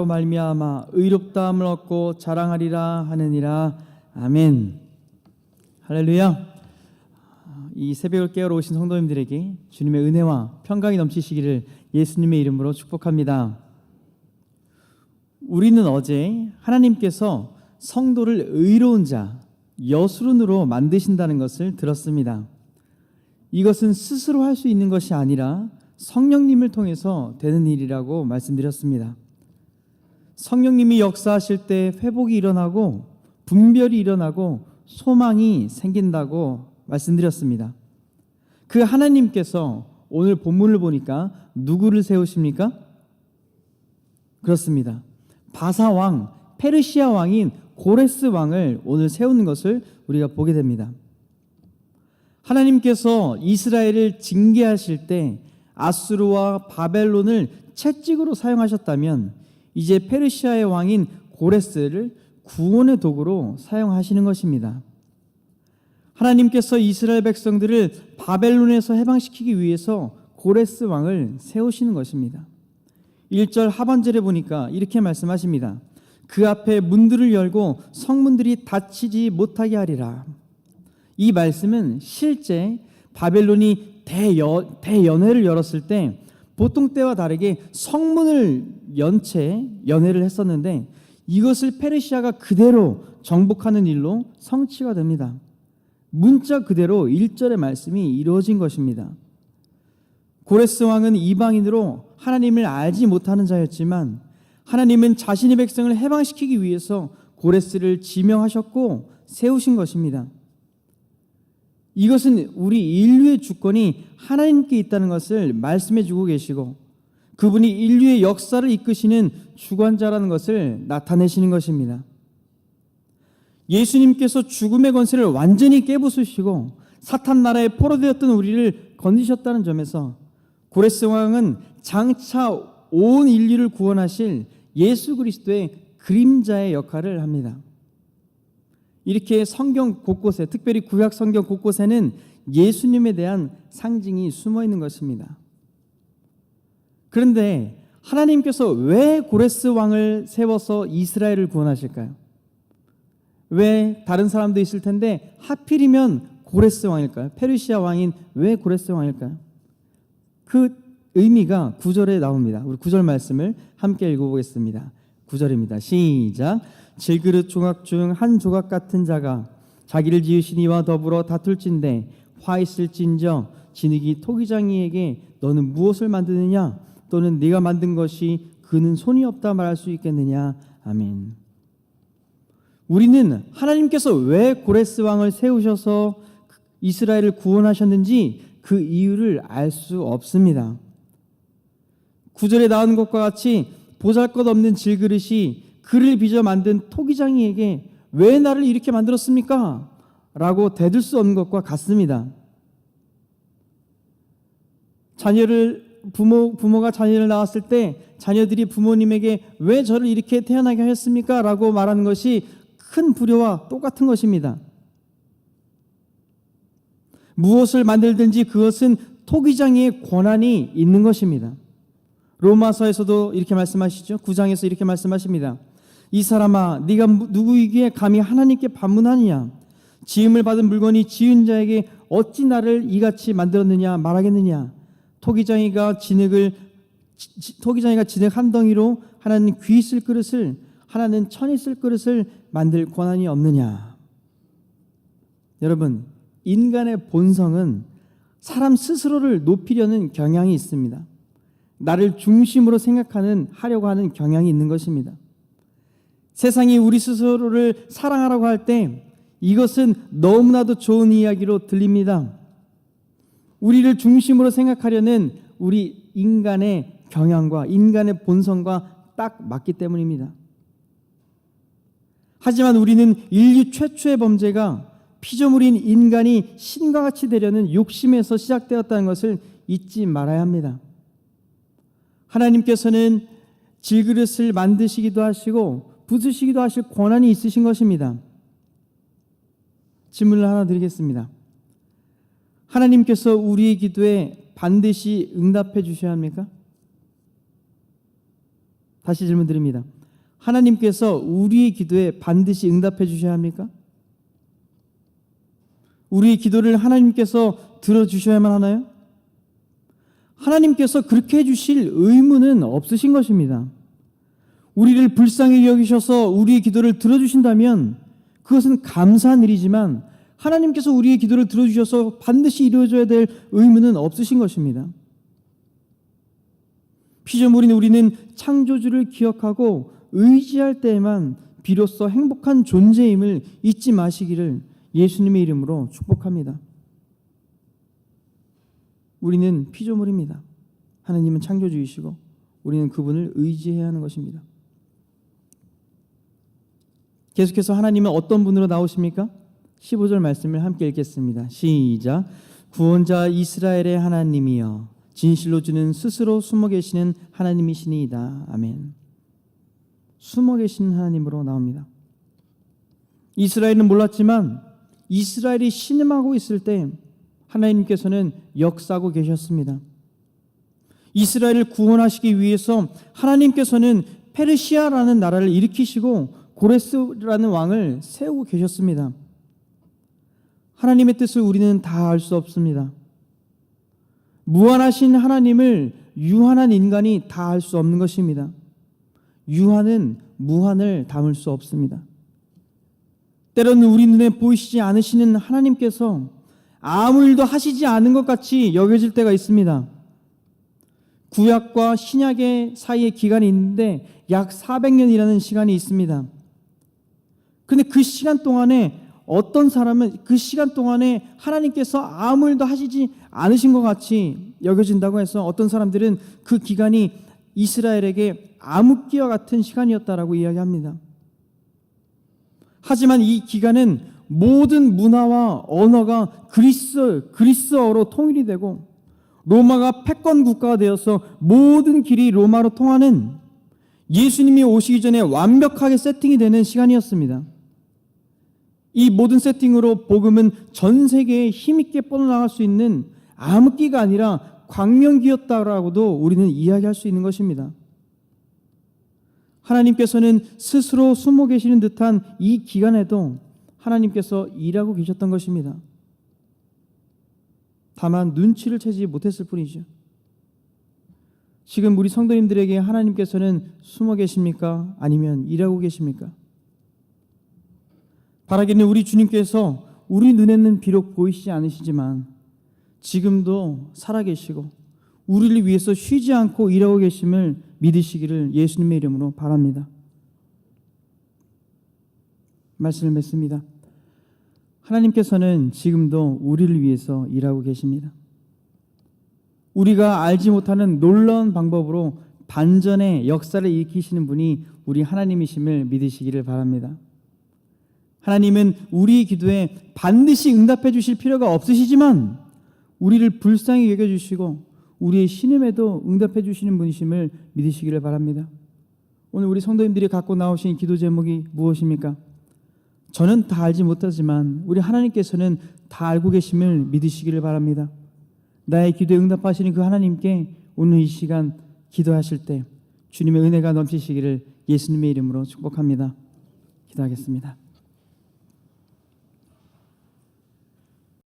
말미암아 의롭다함을 얻고 자랑하리라 하느니라. 아멘. 할렐루야. 이 새벽을 깨우러 오신 성도님들에게 주님의 은혜와 평강이 넘치시기를 예수님의 이름으로 축복합니다. 우리는 어제 하나님께서 성도를 의로운 자, 여수론으로 만드신다는 것을 들었습니다. 이것은 스스로 할 수 있는 것이 아니라 성령님을 통해서 되는 일이라고 말씀드렸습니다. 성령님이 역사하실 때 회복이 일어나고 분별이 일어나고 소망이 생긴다고 말씀드렸습니다. 그 하나님께서 오늘 본문을 보니까 누구를 세우십니까? 그렇습니다. 바사 왕, 페르시아 왕인 고레스 왕을 오늘 세우는 것을 우리가 보게 됩니다. 하나님께서 이스라엘을 징계하실 때 아수르와 바벨론을 채찍으로 사용하셨다면 이제 페르시아의 왕인 고레스를 구원의 도구로 사용하시는 것입니다. 하나님께서 이스라엘 백성들을 바벨론에서 해방시키기 위해서 고레스 왕을 세우시는 것입니다. 1절 하반절에 보니까 이렇게 말씀하십니다. 그 앞에 문들을 열고 성문들이 닫히지 못하게 하리라. 이 말씀은 실제 바벨론이 대연회를 열었을 때 보통 때와 다르게 성문을 연 채 연회를 했었는데 이것을 페르시아가 그대로 정복하는 일로 성취가 됩니다. 문자 그대로 1절의 말씀이 이루어진 것입니다. 고레스 왕은 이방인으로 하나님을 알지 못하는 자였지만 하나님은 자신의 백성을 해방시키기 위해서 고레스를 지명하셨고 세우신 것입니다. 이것은 우리 인류의 주권이 하나님께 있다는 것을 말씀해 주고 계시고 그분이 인류의 역사를 이끄시는 주관자라는 것을 나타내시는 것입니다. 예수님께서 죽음의 권세를 완전히 깨부수시고 사탄 나라에 포로되었던 우리를 건지셨다는 점에서 고레스 왕은 장차 온 인류를 구원하실 예수 그리스도의 그림자의 역할을 합니다. 이렇게 성경 곳곳에, 특별히 구약 성경 곳곳에는 예수님에 대한 상징이 숨어 있는 것입니다. 그런데 하나님께서 왜 고레스 왕을 세워서 이스라엘을 구원하실까요? 왜 다른 사람도 있을 텐데 하필이면 고레스 왕일까요? 페르시아 왕인 왜 고레스 왕일까요? 그 의미가 9절에 나옵니다. 우리 9절 말씀을 함께 읽어보겠습니다. 9절입니다. 시작. 질그릇 조각 중 한 조각 같은 자가 자기를 지으신 이와 더불어 다툴진대 화 있을진저 진흙이 토기장이에게 너는 무엇을 만드느냐 또는 네가 만든 것이 그는 손이 없다 말할 수 있겠느냐. 아멘. 우리는 하나님께서 왜 고레스 왕을 세우셔서 이스라엘을 구원하셨는지 그 이유를 알 수 없습니다. 9절에 나오는 것과 같이 보잘것없는 질그릇이 그를 빚어 만든 토기장이에게 왜 나를 이렇게 만들었습니까? 라고 대들 수 없는 것과 같습니다. 부모가 자녀를 낳았을 때 자녀들이 부모님에게 왜 저를 이렇게 태어나게 하셨습니까? 라고 말하는 것이 큰 불효와 똑같은 것입니다. 무엇을 만들든지 그것은 토기장의 권한이 있는 것입니다. 로마서에서도 이렇게 말씀하시죠. 9장에서 이렇게 말씀하십니다. 이 사람아 네가 누구이기에 감히 하나님께 반문하느냐. 지음을 받은 물건이 지은 자에게 어찌 나를 이같이 만들었느냐 말하겠느냐. 토기장이가 진흙 한 덩이로 하나는 귀 쓸 그릇을 하나는 천이 쓸 그릇을 만들 권한이 없느냐. 여러분, 인간의 본성은 사람 스스로를 높이려는 경향이 있습니다. 나를 중심으로 하려고 하는 경향이 있는 것입니다. 세상이 우리 스스로를 사랑하라고 할 때 이것은 너무나도 좋은 이야기로 들립니다. 우리를 중심으로 생각하려는 우리 인간의 경향과 인간의 본성과 딱 맞기 때문입니다. 하지만 우리는 인류 최초의 범죄가 피조물인 인간이 신과 같이 되려는 욕심에서 시작되었다는 것을 잊지 말아야 합니다. 하나님께서는 질그릇을 만드시기도 하시고 부수시기도 하실 권한이 있으신 것입니다. 질문을 하나 드리겠습니다. 하나님께서 우리의 기도에 반드시 응답해 주셔야 합니까? 다시 질문 드립니다. 하나님께서 우리의 기도에 반드시 응답해 주셔야 합니까? 우리의 기도를 하나님께서 들어주셔야만 하나요? 하나님께서 그렇게 해주실 의무는 없으신 것입니다. 우리를 불쌍히 여기셔서 우리의 기도를 들어주신다면 그것은 감사한 일이지만 하나님께서 우리의 기도를 들어주셔서 반드시 이루어져야 될 의무는 없으신 것입니다. 피조물인 우리는 창조주를 기억하고 의지할 때에만 비로소 행복한 존재임을 잊지 마시기를 예수님의 이름으로 축복합니다. 우리는 피조물입니다. 하나님은 창조주이시고 우리는 그분을 의지해야 하는 것입니다. 계속해서 하나님은 어떤 분으로 나오십니까? 15절 말씀을 함께 읽겠습니다. 시작. 구원자 이스라엘의 하나님이여 진실로 주는 스스로 숨어 계시는 하나님이시니이다. 아멘. 숨어 계신 하나님으로 나옵니다. 이스라엘은 몰랐지만 이스라엘이 신음하고 있을 때 하나님께서는 역사하고 계셨습니다. 이스라엘을 구원하시기 위해서 하나님께서는 페르시아라는 나라를 일으키시고 고레스라는 왕을 세우고 계셨습니다. 하나님의 뜻을 우리는 다 알 수 없습니다. 무한하신 하나님을 유한한 인간이 다 알 수 없는 것입니다. 유한은 무한을 담을 수 없습니다. 때로는 우리 눈에 보이시지 않으시는 하나님께서 아무 일도 하시지 않은 것 같이 여겨질 때가 있습니다. 구약과 신약의 사이에 기간이 있는데 약 400년이라는 시간이 있습니다. 근데 그 시간 동안에 어떤 사람은 그 시간 동안에 하나님께서 아무 일도 하시지 않으신 것 같이 여겨진다고 해서 어떤 사람들은 그 기간이 이스라엘에게 암흑기와 같은 시간이었다라고 이야기합니다. 하지만 이 기간은 모든 문화와 언어가 그리스어로 통일이 되고 로마가 패권 국가가 되어서 모든 길이 로마로 통하는 예수님이 오시기 전에 완벽하게 세팅이 되는 시간이었습니다. 이 모든 세팅으로 복음은 전 세계에 힘있게 뻗어나갈 수 있는 암흑기가 아니라 광명기였다라고도 우리는 이야기할 수 있는 것입니다. 하나님께서는 스스로 숨어 계시는 듯한 이 기간에도 하나님께서 일하고 계셨던 것입니다. 다만 눈치를 채지 못했을 뿐이죠. 지금 우리 성도님들에게 하나님께서는 숨어 계십니까? 아니면 일하고 계십니까? 바라기는 우리 주님께서 우리 눈에는 비록 보이시지 않으시지만 지금도 살아계시고 우리를 위해서 쉬지 않고 일하고 계심을 믿으시기를 예수님의 이름으로 바랍니다. 말씀을 맺습니다. 하나님께서는 지금도 우리를 위해서 일하고 계십니다. 우리가 알지 못하는 놀라운 방법으로 반전의 역사를 일으키시는 분이 우리 하나님이심을 믿으시기를 바랍니다. 하나님은 우리 기도에 반드시 응답해 주실 필요가 없으시지만 우리를 불쌍히 여겨주시고 우리의 신음에도 응답해 주시는 분이심을 믿으시기를 바랍니다. 오늘 우리 성도님들이 갖고 나오신 기도 제목이 무엇입니까? 저는 다 알지 못하지만 우리 하나님께서는 다 알고 계심을 믿으시기를 바랍니다. 나의 기도에 응답하시는 그 하나님께 오늘 이 시간 기도하실 때 주님의 은혜가 넘치시기를 예수님의 이름으로 축복합니다. 기도하겠습니다.